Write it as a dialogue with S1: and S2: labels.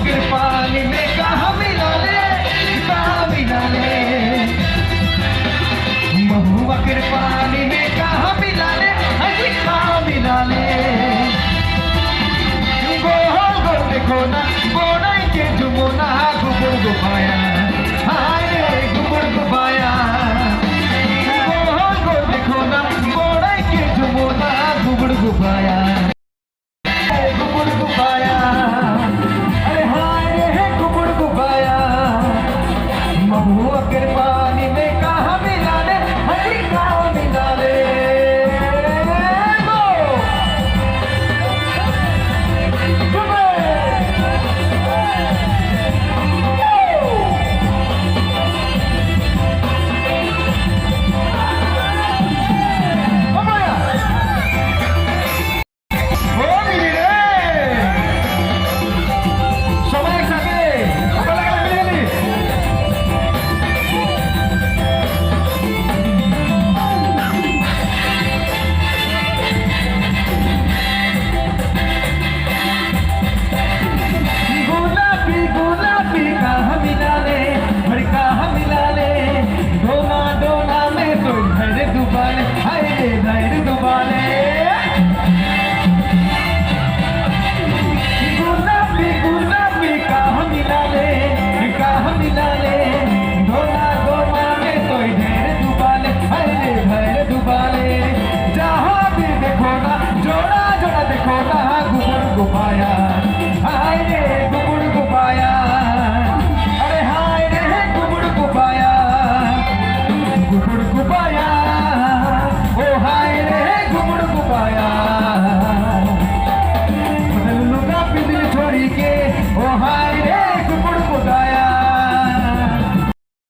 S1: के पानी में कहाँ मिला ले, कहाँ मिला ले। महुआ के पानी में कहाँ मिला ले, अजी कहाँ मिला ले। गोल गोल देखो ना गोड़ाई के जुमोना गुबुर गुबाया, हाय रे गुबुर गुबाया। गोल गोल देखो ना गोड़ाई के जुमोना गुबुर गुबाया।